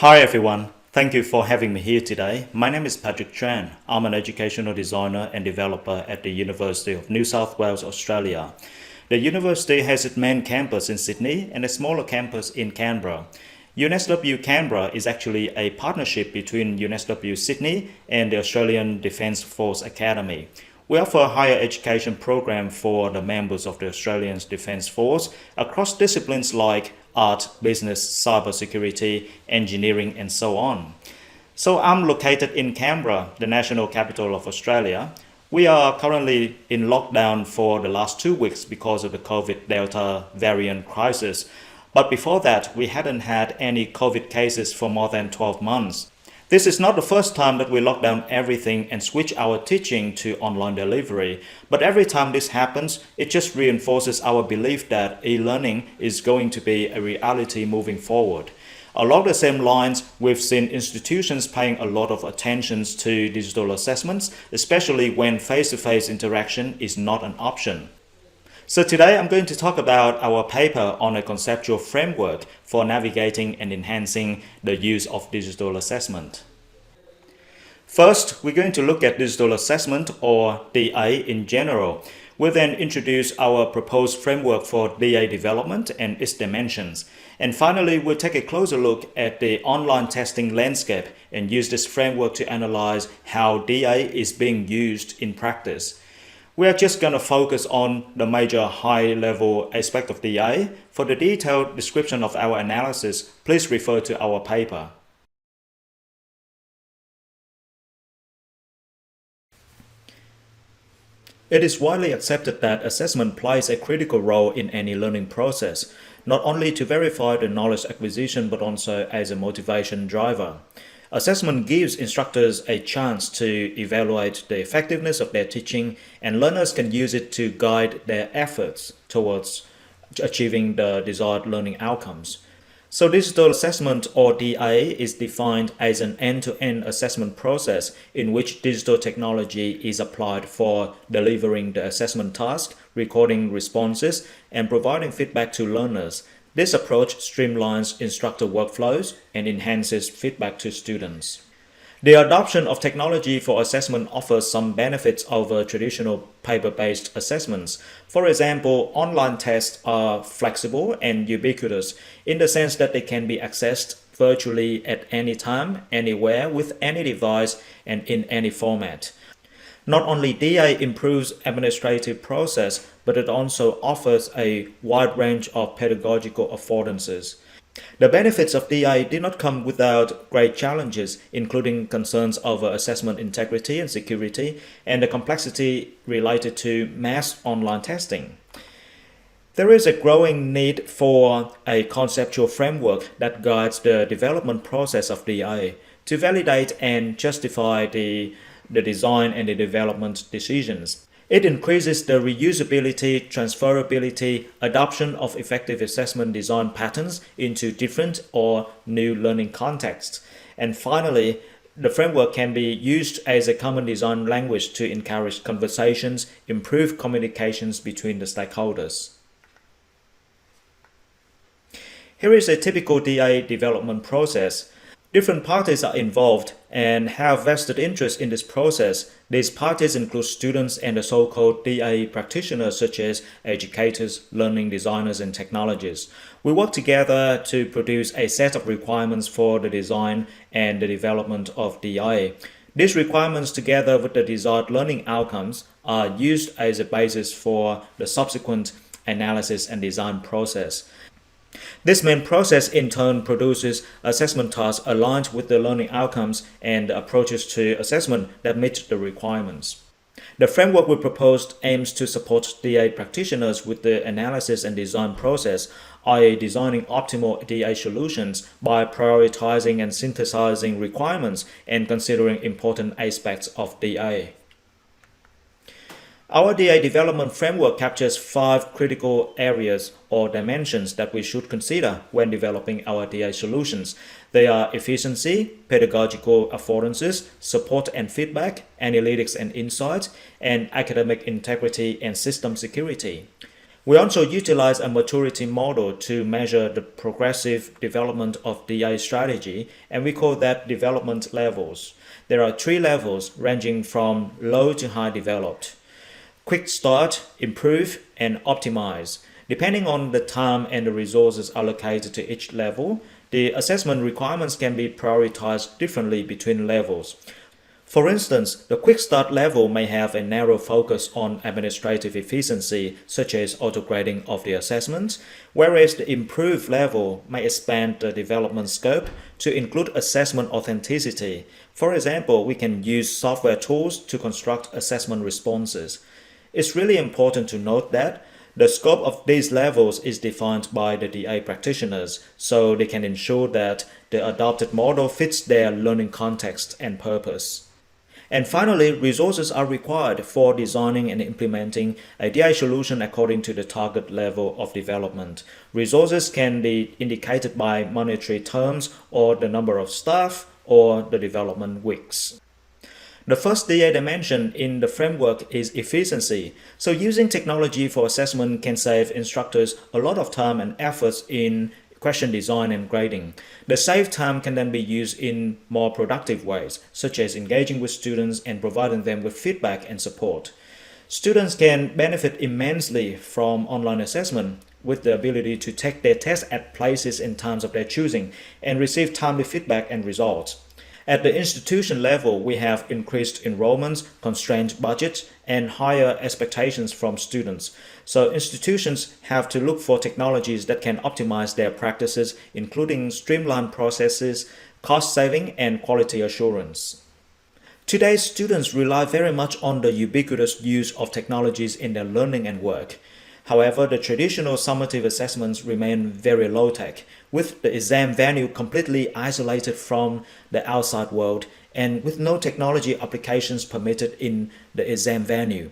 Hi everyone, thank you for having me here today. My name is Patrick Chan. I'm an educational designer and developer at the University of New South Wales, Australia. The university has its main campus in Sydney and a smaller campus in Canberra. UNSW Canberra is actually a partnership between UNSW Sydney and the Australian Defence Force Academy. We offer a higher education program for the members of the Australian Defence Force across disciplines like art, business, cybersecurity, engineering, and so on. So I'm located in Canberra, the national capital of Australia. We are currently in lockdown for the last 2 weeks because of the COVID Delta variant crisis. But before that, we hadn't had any COVID cases for more than 12 months. This is not the first time that we lock down everything and switch our teaching to online delivery, but every time this happens, it just reinforces our belief that e-learning is going to be a reality moving forward. Along the same lines, we've seen institutions paying a lot of attention to digital assessments, especially when face-to-face interaction is not an option. So today I'm going to talk about our paper on a conceptual framework for navigating and enhancing the use of digital assessment. First, we're going to look at digital assessment or DA in general. We'll then introduce our proposed framework for DA development and its dimensions. And finally, we'll take a closer look at the online testing landscape and use this framework to analyze how DA is being used in practice. We are just going to focus on the major high-level aspect of DA. For the detailed description of our analysis, please refer to our paper. It is widely accepted that assessment plays a critical role in any learning process, not only to verify the knowledge acquisition but also as a motivation driver. Assessment gives instructors a chance to evaluate the effectiveness of their teaching, and learners can use it to guide their efforts towards achieving the desired learning outcomes. So digital assessment or DA is defined as an end-to-end assessment process in which digital technology is applied for delivering the assessment task, recording responses, and providing feedback to learners. This approach streamlines instructor workflows and enhances feedback to students. The adoption of technology for assessment offers some benefits over traditional paper-based assessments. For example, online tests are flexible and ubiquitous in the sense that they can be accessed virtually at any time, anywhere, with any device, and in any format. Not only DA improves administrative process, but it also offers a wide range of pedagogical affordances. The benefits of DA did not come without great challenges, including concerns over assessment integrity and security, and the complexity related to mass online testing. There is a growing need for a conceptual framework that guides the development process of DA to validate and justify the design and the development decisions. It increases the reusability, transferability, adoption of effective assessment design patterns into different or new learning contexts. And finally, the framework can be used as a common design language to encourage conversations, improve communications between the stakeholders. Here is a typical DA development process. Different parties are involved and have vested interest in this process. These parties include students and the so-called DA practitioners such as educators, learning designers, and technologists. We work together to produce a set of requirements for the design and the development of DA. These requirements, together with the desired learning outcomes, are used as a basis for the subsequent analysis and design process. This main process in turn produces assessment tasks aligned with the learning outcomes and approaches to assessment that meet the requirements. The framework we proposed aims to support DA practitioners with the analysis and design process, i.e. designing optimal DA solutions by prioritizing and synthesizing requirements and considering important aspects of DA. Our DA development framework captures 5 critical areas or dimensions that we should consider when developing our DA solutions. They are efficiency, pedagogical affordances, support and feedback, analytics and insights, and academic integrity and system security. We also utilize a maturity model to measure the progressive development of DA strategy, and we call that development levels. There are 3 levels ranging from low to high developed: quick start, improve, and optimize. Depending on the time and the resources allocated to each level, the assessment requirements can be prioritized differently between levels. For instance, the quick start level may have a narrow focus on administrative efficiency, such as auto-grading of the assessments, whereas the improved level may expand the development scope to include assessment authenticity. For example, we can use software tools to construct assessment responses. It's really important to note that the scope of these levels is defined by the DA practitioners, so they can ensure that the adopted model fits their learning context and purpose. And finally, resources are required for designing and implementing a DI solution according to the target level of development. Resources can be indicated by monetary terms or the number of staff or the development weeks. The first DA dimension in the framework is efficiency. So using technology for assessment can save instructors a lot of time and efforts in question design and grading. The saved time can then be used in more productive ways, such as engaging with students and providing them with feedback and support. Students can benefit immensely from online assessment with the ability to take their tests at places and times of their choosing and receive timely feedback and results. At the institution level, we have increased enrollments, constrained budgets, and higher expectations from students. So institutions have to look for technologies that can optimize their practices, including streamlined processes, cost saving, and quality assurance. Today's students rely very much on the ubiquitous use of technologies in their learning and work. However, the traditional summative assessments remain very low-tech, with the exam venue completely isolated from the outside world and with no technology applications permitted in the exam venue.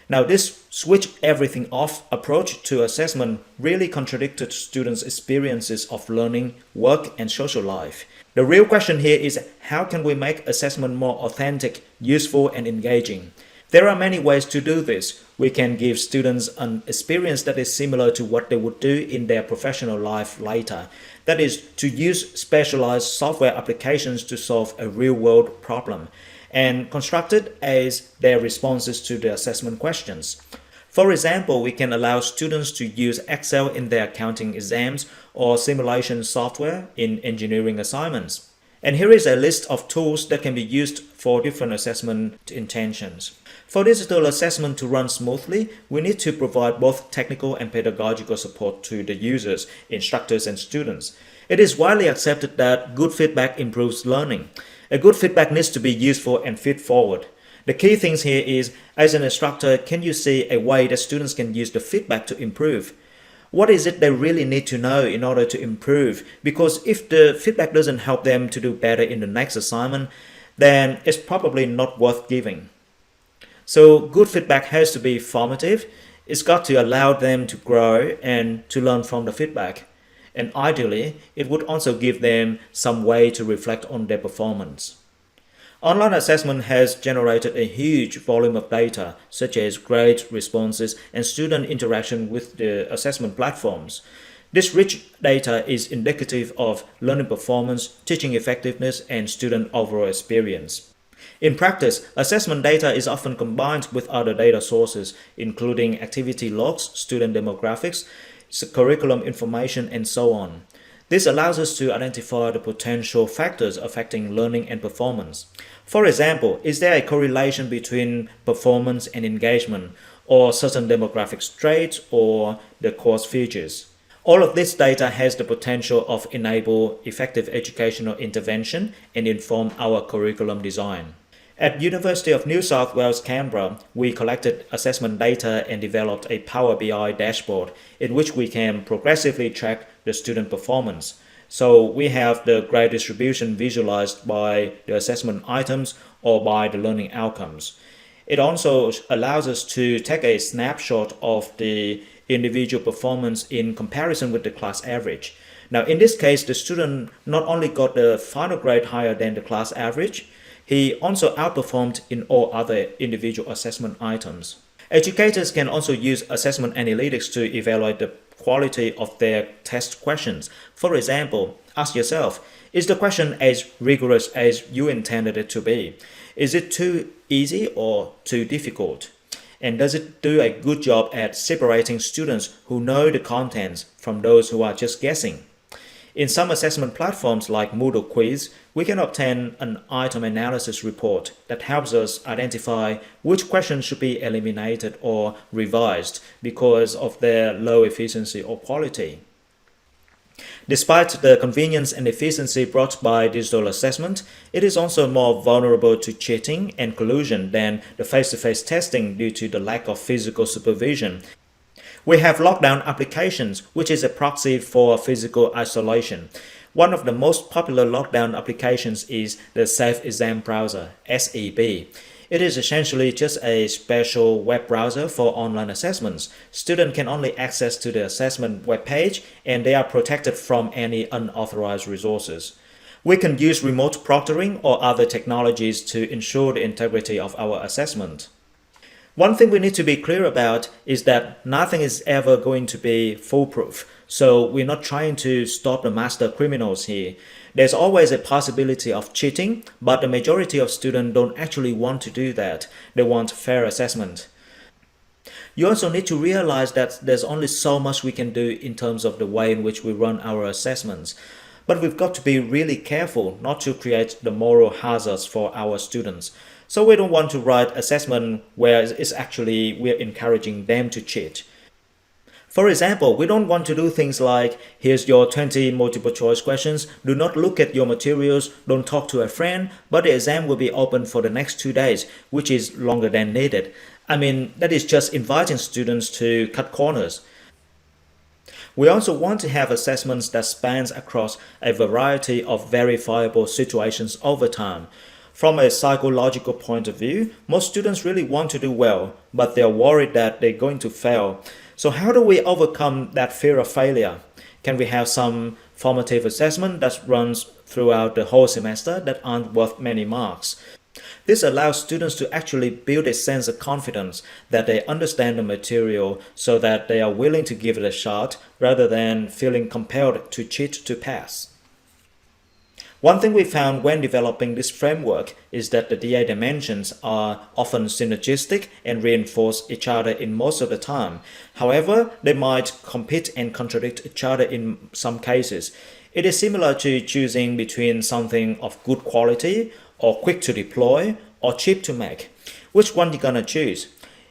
Now, this switch everything off approach to assessment really contradicted students' experiences of learning, work, and social life. The real question here is, how can we make assessment more authentic, useful, and engaging? There are many ways to do this. We can give students an experience that is similar to what they would do in their professional life later. That is, to use specialized software applications to solve a real-world problem and construct it as their responses to the assessment questions. For example, we can allow students to use Excel in their accounting exams or simulation software in engineering assignments. And here is a list of tools that can be used for different assessment intentions. For digital assessment to run smoothly, we need to provide both technical and pedagogical support to the users, instructors, and students. It is widely accepted that good feedback improves learning. A good feedback needs to be useful and feed forward. The key things here is, as an instructor, can you see a way that students can use the feedback to improve? What is it they really need to know in order to improve? Because if the feedback doesn't help them to do better in the next assignment, then it's probably not worth giving. So good feedback has to be formative. It's got to allow them to grow and to learn from the feedback. And ideally, it would also give them some way to reflect on their performance. Online assessment has generated a huge volume of data, such as grades, responses, and student interaction with the assessment platforms. This rich data is indicative of learning performance, teaching effectiveness, and student overall experience. In practice, assessment data is often combined with other data sources, including activity logs, student demographics, curriculum information, and so on. This allows us to identify the potential factors affecting learning and performance. For example, is there a correlation between performance and engagement, or certain demographic traits, or the course features? All of this data has the potential of enable effective educational intervention and inform our curriculum design. At University of New South Wales, Canberra, we collected assessment data and developed a Power BI dashboard in which we can progressively track the student performance. So we have the grade distribution visualized by the assessment items or by the learning outcomes. It also allows us to take a snapshot of the individual performance in comparison with the class average. Now, in this case, the student not only got the final grade higher than the class average, he also outperformed in all other individual assessment items. Educators can also use assessment analytics to evaluate the quality of their test questions. For example, ask yourself, is the question as rigorous as you intended it to be? Is it too easy or too difficult? And does it do a good job at separating students who know the contents from those who are just guessing? In some assessment platforms like Moodle Quiz, we can obtain an item analysis report that helps us identify which questions should be eliminated or revised because of their low efficiency or quality. Despite the convenience and efficiency brought by digital assessment, it is also more vulnerable to cheating and collusion than the face-to-face testing due to the lack of physical supervision. We have lockdown applications, which is a proxy for physical isolation. One of the most popular lockdown applications is the Safe Exam Browser, SEB. It is essentially just a special web browser for online assessments. Students can only access to the assessment webpage, and they are protected from any unauthorized resources. We can use remote proctoring or other technologies to ensure the integrity of our assessment. One thing we need to be clear about is that nothing is ever going to be foolproof, so we're not trying to stop the master criminals here. There's always a possibility of cheating, but the majority of students don't actually want to do that. They want fair assessment. You also need to realize that there's only so much we can do in terms of the way in which we run our assessments. But we've got to be really careful not to create the moral hazards for our students. So we don't want to write assessment where it's actually we're encouraging them to cheat. For example, we don't want to do things like, here's your 20 multiple choice questions, do not look at your materials, don't talk to a friend, but the exam will be open for the next 2 days, which is longer than needed. I mean, that is just inviting students to cut corners. We also want to have assessments that spans across a variety of verifiable situations over time. From a psychological point of view, most students really want to do well, but they're worried that they're going to fail. So how do we overcome that fear of failure? Can we have some formative assessment that runs throughout the whole semester that aren't worth many marks? This allows students to actually build a sense of confidence that they understand the material so that they are willing to give it a shot rather than feeling compelled to cheat to pass. One thing we found when developing this framework is that the DA dimensions are often synergistic and reinforce each other in most of the time. However, they might compete and contradict each other in some cases. It is similar to choosing between something of good quality or quick to deploy or cheap to make. Which one you gonna choose?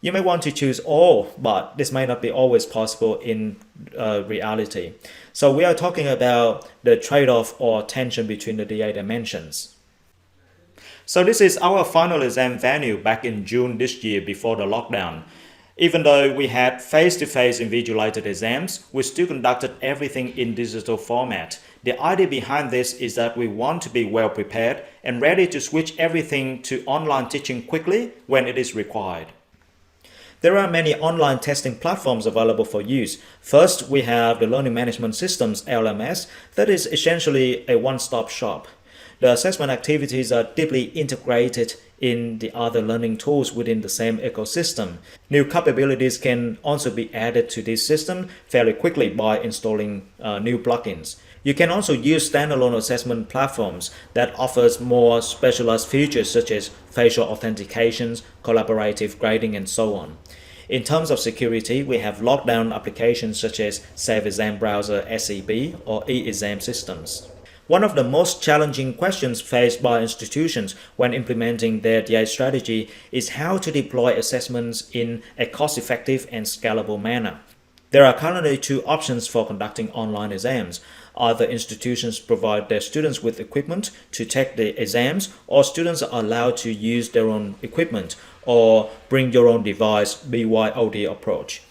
You may want to choose all, but this may not be always possible in reality. So we are talking about the trade-off or tension between the DA dimensions. So this is our final exam venue back in June this year before the lockdown. Even though we had face-to-face invigilated exams, we still conducted everything in digital format. The idea behind this is that we want to be well prepared and ready to switch everything to online teaching quickly when it is required. There are many online testing platforms available for use. First, we have the Learning Management Systems (LMS) that is essentially a one-stop shop. The assessment activities are deeply integrated in the other learning tools within the same ecosystem. New capabilities can also be added to this system fairly quickly by installing new plugins. You can also use standalone assessment platforms that offers more specialized features such as facial authentications, collaborative grading, and so on. In terms of security, we have lockdown applications such as Safe Exam Browser SEB or e-exam systems. One of the most challenging questions faced by institutions when implementing their DA strategy is how to deploy assessments in a cost-effective and scalable manner. There are currently two options for conducting online exams. Either institutions provide their students with equipment to take the exams, or students are allowed to use their own equipment or bring your own device BYOD approach.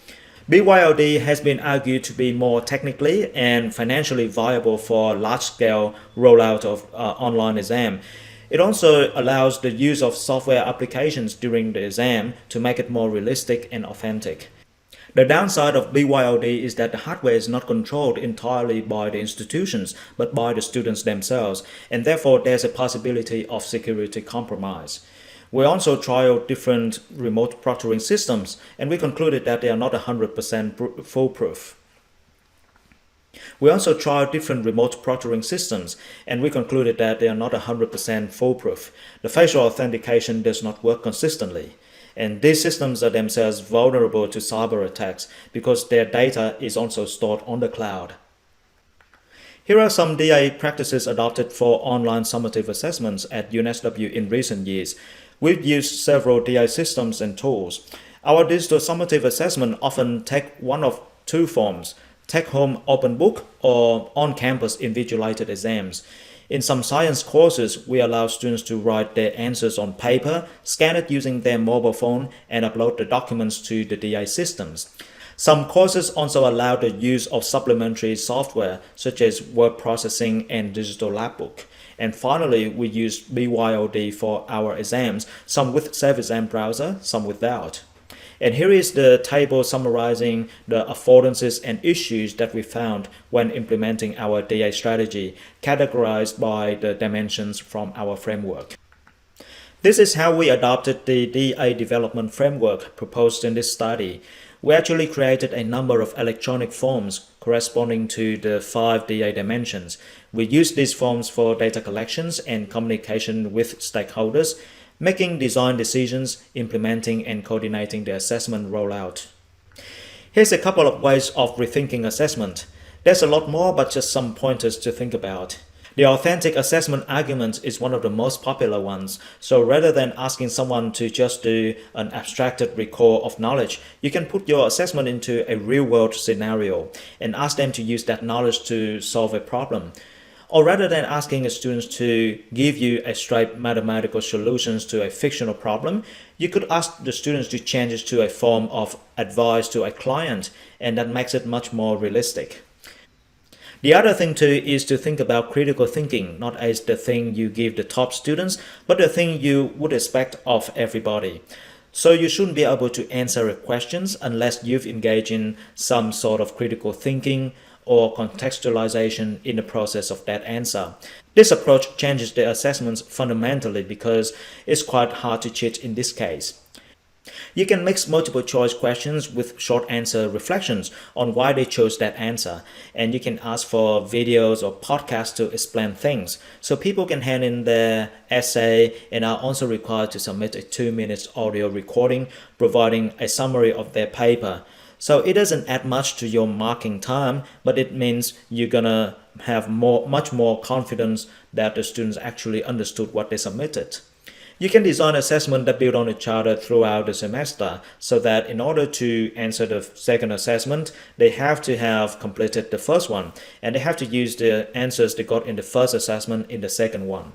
BYOD has been argued to be more technically and financially viable for large-scale rollout of online exam. It also allows the use of software applications during the exam to make it more realistic and authentic. The downside of BYOD is that the hardware is not controlled entirely by the institutions, but by the students themselves, and therefore there's a possibility of security compromise. We also trialed different remote proctoring systems, and we concluded that they are not 100% foolproof. We also tried different remote proctoring systems, and we concluded that they are not 100% foolproof. The facial authentication does not work consistently. And these systems are themselves vulnerable to cyber attacks because their data is also stored on the cloud. Here are some DA practices adopted for online summative assessments at UNSW in recent years. We've used several DA systems and tools. Our digital summative assessment often take one of two forms: take-home open book or on-campus invigilated exams. In some science courses, we allow students to write their answers on paper, scan it using their mobile phone, and upload the documents to the DA systems. Some courses also allow the use of supplementary software such as word processing and digital lab book. And finally, we use BYOD for our exams, some with Self-Exam Browser, some without. And here is the table summarizing the affordances and issues that we found when implementing our DA strategy, categorized by the dimensions from our framework. This is how we adopted the DA development framework proposed in this study. We actually created a number of electronic forms corresponding to the 5 DA dimensions. We used these forms for data collections and communication with stakeholders, making design decisions, implementing and coordinating the assessment rollout. Here's a couple of ways of rethinking assessment. There's a lot more, but just some pointers to think about. The authentic assessment argument is one of the most popular ones. So rather than asking someone to just do an abstracted recall of knowledge, you can put your assessment into a real-world scenario and ask them to use that knowledge to solve a problem. Or rather than asking students to give you a straight mathematical solutions to a fictional problem, you could ask the students to change it to a form of advice to a client, and that makes it much more realistic. The other thing too is to think about critical thinking, not as the thing you give the top students, but the thing you would expect of everybody. So you shouldn't be able to answer questions unless you've engaged in some sort of critical thinking or contextualization in the process of that answer. This approach changes the assessments fundamentally because it's quite hard to cheat in this case. You can mix multiple choice questions with short answer reflections on why they chose that answer, and you can ask for videos or podcasts to explain things. So people can hand in their essay and are also required to submit a 2-minute audio recording providing a summary of their paper. So it doesn't add much to your marking time, but it means you're gonna have much more confidence that the students actually understood what they submitted. You can design assessment that build on each other throughout the semester so that in order to answer the second assessment, they have to have completed the first one, and they have to use the answers they got in the first assessment in the second one.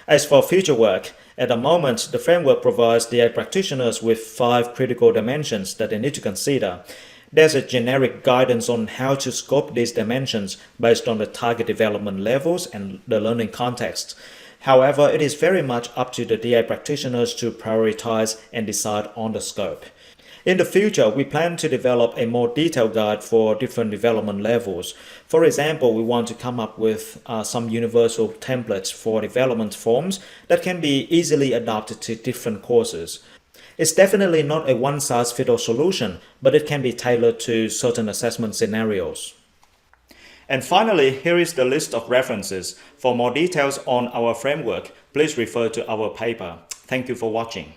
As for future work, at the moment, the framework provides DA practitioners with 5 critical dimensions that they need to consider. There's a generic guidance on how to scope these dimensions based on the target development levels and the learning context. However, it is very much up to the DA practitioners to prioritize and decide on the scope. In the future, we plan to develop a more detailed guide for different development levels. For example, we want to come up with some universal templates for development forms that can be easily adapted to different courses. It's definitely not a one-size-fits-all solution, but it can be tailored to certain assessment scenarios. And finally, here is the list of references. For more details on our framework, please refer to our paper. Thank you for watching.